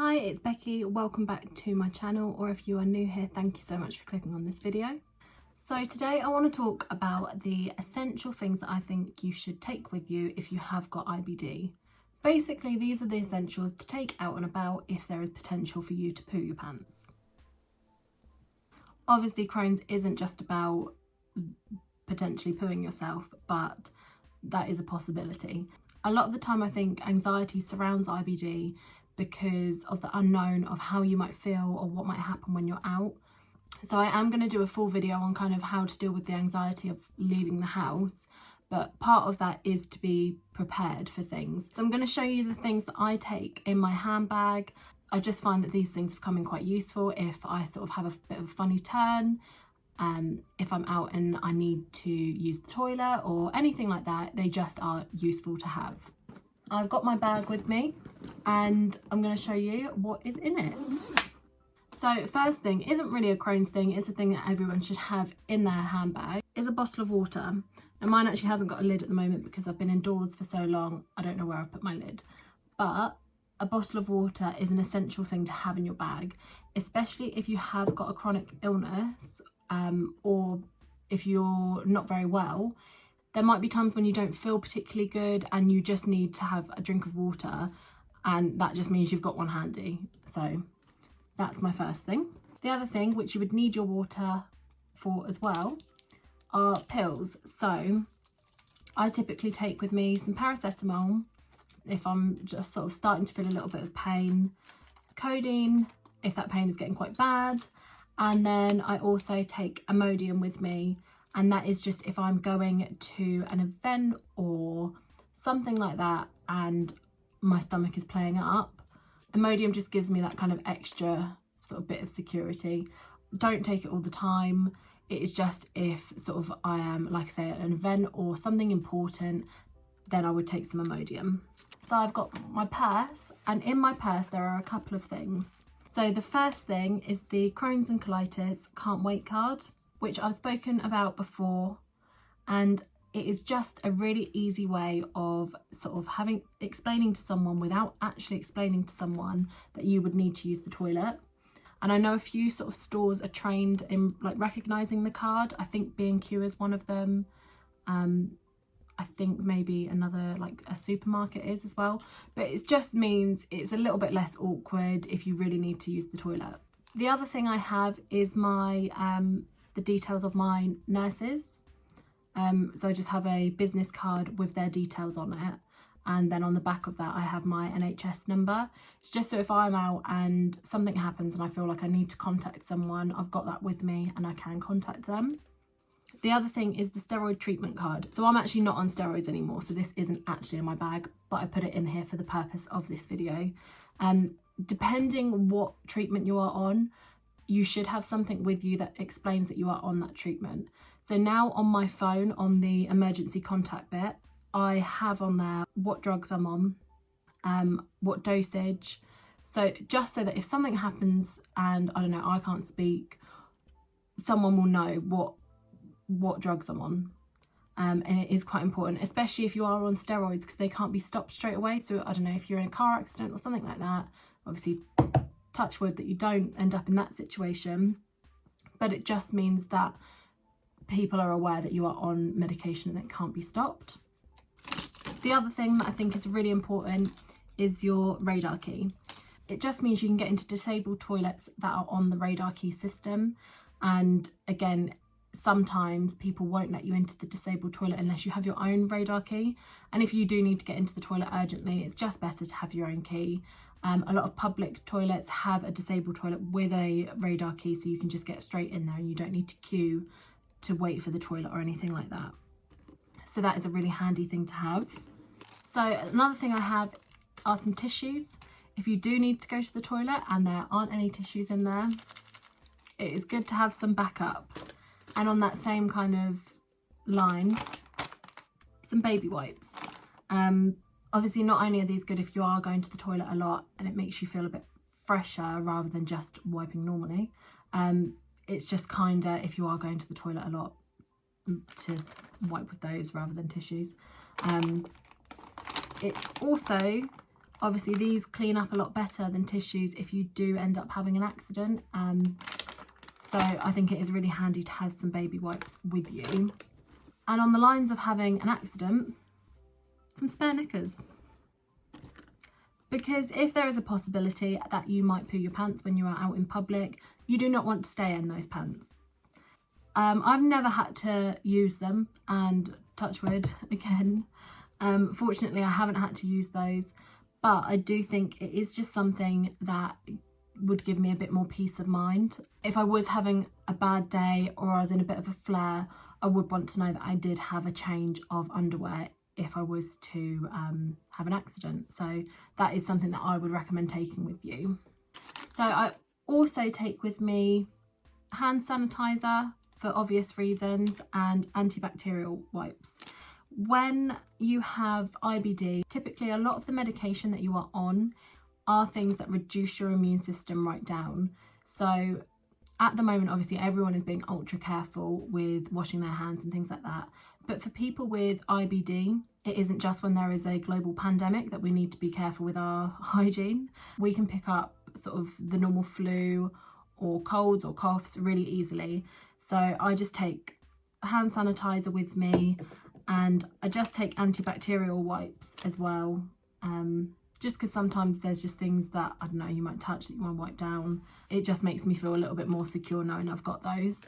Hi, it's Becky. Welcome back to my channel, or if you are new here, thank you so much for clicking on this video. So today I want to talk about the essential things that I think you should take with you if you have got IBD. Basically, these are the essentials to take out and about if there is potential for you to poo your pants. Obviously, Crohn's isn't just about potentially pooing yourself, but that is a possibility. A lot of the time I think anxiety surrounds IBD because of the unknown of how you might feel or what might happen when you're out. So I am going to do a full video on kind of how to deal with the anxiety of leaving the house, but part of that is to be prepared for things. I'm going to show you the things that I take in my handbag. I just find that these things have come in quite useful if I sort of have a bit of a funny turn, if I'm out and I need to use the toilet or anything like that. They just are useful to have. I've got my bag with me and I'm going to show you what is in it. So first thing, isn't really a Crohn's thing, it's a thing that everyone should have in their handbag, is a bottle of water. And mine actually hasn't got a lid at the moment because I've been indoors for so long, I don't know where I've put my lid. But a bottle of water is an essential thing to have in your bag, especially if you have got a chronic illness or if you're not very well. There might be times when you don't feel particularly good and you just need to have a drink of water, and that just means you've got one handy. So that's my first thing. The other thing, which you would need your water for as well, are pills. So I typically take with me some paracetamol if I'm just sort of starting to feel a little bit of pain, codeine if that pain is getting quite bad, and then I also take Imodium with me. And that is just if I'm going to an event or something like that and my stomach is playing up. Imodium just gives me that kind of extra sort of bit of security. Don't take it all the time. It is just if sort of I am, like I say, at an event or something important, then I would take some Imodium. So I've got my purse, and in my purse there are a couple of things. So the first thing is the Crohn's and Colitis Can't Wait card, which I've spoken about before, and it is just a really easy way of sort of explaining to someone without actually explaining to someone that you would need to use the toilet. And I know a few sort of stores are trained in like recognizing the card. I think B&Q is one of them. I think maybe another, like a supermarket is as well, but it just means it's a little bit less awkward if you really need to use the toilet. The other thing I have is my the details of my nurses. So I just have a business card with their details on it, and then on the back of that I have my NHS number. It's just so if I'm out and something happens and I feel like I need to contact someone, I've got that with me and I can contact them. The other thing is the steroid treatment card. So I'm actually not on steroids anymore, so this isn't actually in my bag, but I put it in here for the purpose of this video. Depending what treatment you are on, you should have something with you that explains that you are on that treatment. So now on my phone, on the emergency contact bit, I have on there what drugs I'm on, what dosage. So just so that if something happens and I don't know, I can't speak, someone will know what drugs I'm on. And it is quite important, especially if you are on steroids, because they can't be stopped straight away. So I don't know, if you're in a car accident or something like that, obviously touch wood that you don't end up in that situation, but it just means that people are aware that you are on medication and it can't be stopped. The other thing that I think is really important is your radar key. It just means you can get into disabled toilets that are on the radar key system, and again, sometimes people won't let you into the disabled toilet unless you have your own radar key, and if you do need to get into the toilet urgently, it's just better to have your own key. A lot of public toilets have a disabled toilet with a radar key, so you can just get straight in there and you don't need to queue to wait for the toilet or anything like that. So that is a really handy thing to have. So another thing I have are some tissues. If you do need to go to the toilet and there aren't any tissues in there, it is good to have some backup. And on that same kind of line, some baby wipes. Obviously, not only are these good if you are going to the toilet a lot and it makes you feel a bit fresher rather than just wiping normally, it's just kinder if you are going to the toilet a lot to wipe with those rather than tissues. It also Obviously these clean up a lot better than tissues if you do end up having an accident. So I think it is really handy to have some baby wipes with you. And on the lines of having an accident, some spare knickers. Because if there is a possibility that you might poo your pants when you are out in public, you do not want to stay in those pants. I've never had to use them, and touch wood again. Fortunately, I haven't had to use those, but I do think it is just something that would give me a bit more peace of mind. If I was having a bad day or I was in a bit of a flare, I would want to know that I did have a change of underwear if I was to have an accident. So that is something that I would recommend taking with you. So I also take with me hand sanitizer for obvious reasons and antibacterial wipes. When you have IBD, typically a lot of the medication that you are on are things that reduce your immune system right down. So at the moment, obviously everyone is being ultra careful with washing their hands and things like that. But for people with IBD, it isn't just when there is a global pandemic that we need to be careful with our hygiene. We can pick up sort of the normal flu or colds or coughs really easily. So I just take hand sanitizer with me, and I just take antibacterial wipes as well. Just because sometimes there's just things that, I don't know, you might touch that you want to wipe down. It just makes me feel a little bit more secure knowing I've got those.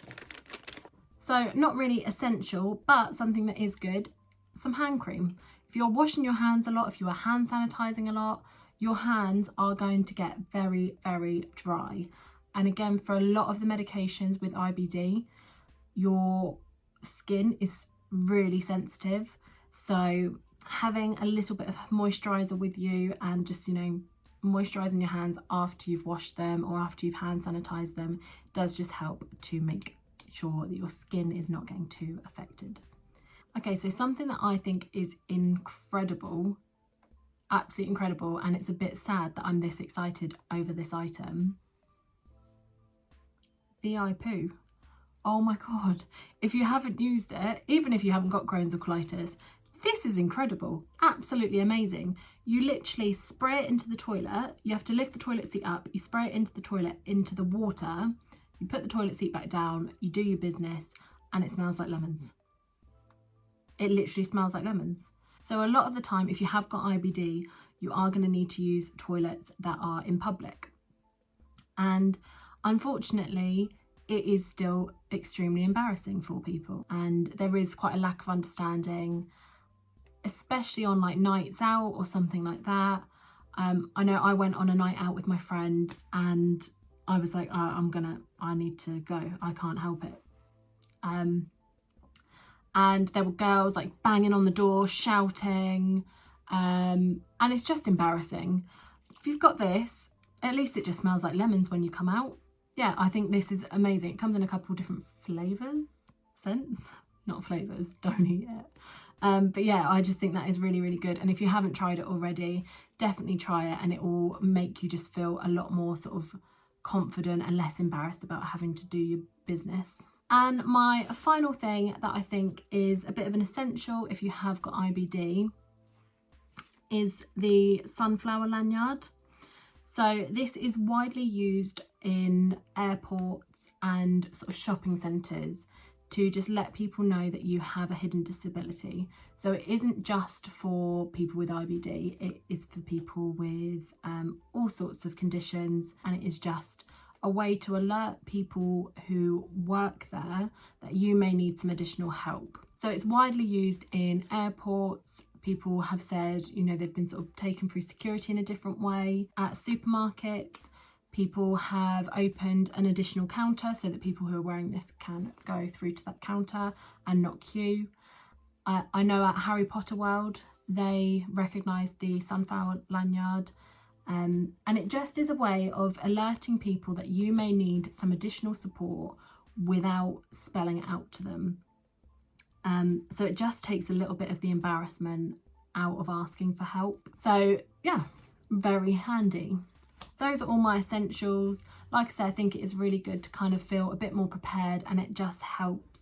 So not really essential, but something that is good, some hand cream. If you're washing your hands a lot, if you are hand sanitizing a lot, your hands are going to get very, very dry. And again, for a lot of the medications with IBD, your skin is really sensitive. So having a little bit of moisturizer with you and just, you know, moisturizing your hands after you've washed them or after you've hand sanitized them does just help to make sure that your skin is not getting too affected. Okay, so something that I think is incredible, absolutely incredible, and it's a bit sad that I'm this excited over this item. VI poo. Oh my God. If you haven't used it, even if you haven't got Crohn's or colitis, this is incredible, absolutely amazing. You literally spray it into the toilet. You have to lift the toilet seat up, you spray it into the toilet, into the water, you put the toilet seat back down, you do your business, and it smells like lemons. It literally smells like lemons. So a lot of the time, if you have got IBD, you are going to need to use toilets that are in public. And unfortunately, it is still extremely embarrassing for people. And there is quite a lack of understanding, especially on like nights out or something like that. I know I went on a night out with my friend and I was like, oh, I need to go. I can't help it. And there were girls like banging on the door, shouting, and it's just embarrassing. If you've got this, at least it just smells like lemons when you come out. Yeah, I think this is amazing. It comes in a couple of different flavours, scents, not flavours, don't eat it. But yeah, I just think that is really, really good. And if you haven't tried it already, definitely try it, and it will make you just feel a lot more sort of confident and less embarrassed about having to do your business. And my final thing that I think is a bit of an essential if you have got IBD is the sunflower lanyard. So this is widely used in airports and sort of shopping centres to just let people know that you have a hidden disability. So it isn't just for people with IBD, it is for people with all sorts of conditions, and it is just a way to alert people who work there that you may need some additional help. So it's widely used in airports. People have said, you know, they've been sort of taken through security in a different way. At supermarkets, people have opened an additional counter so that people who are wearing this can go through to that counter and not queue. I know at Harry Potter World, they recognise the sunflower lanyard. And it just is a way of alerting people that you may need some additional support without spelling it out to them. So it just takes a little bit of the embarrassment out of asking for help. So yeah, very handy. Those are all my essentials. Like I said, I think it is really good to kind of feel a bit more prepared, and it just helps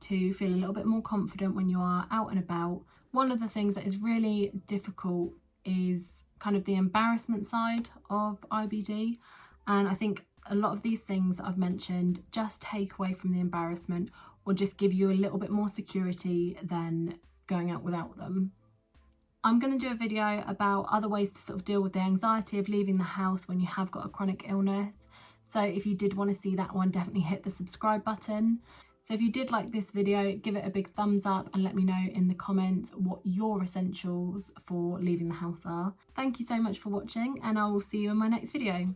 to feel a little bit more confident when you are out and about. One of the things that is really difficult is kind of the embarrassment side of IBD, and I think a lot of these things that I've mentioned just take away from the embarrassment or just give you a little bit more security than going out without them. I'm going to do a video about other ways to sort of deal with the anxiety of leaving the house when you have got a chronic illness. So if you did want to see that one, definitely hit the subscribe button. So if you did like this video, give it a big thumbs up and let me know in the comments what your essentials for leaving the house are. Thank you so much for watching, and I will see you in my next video.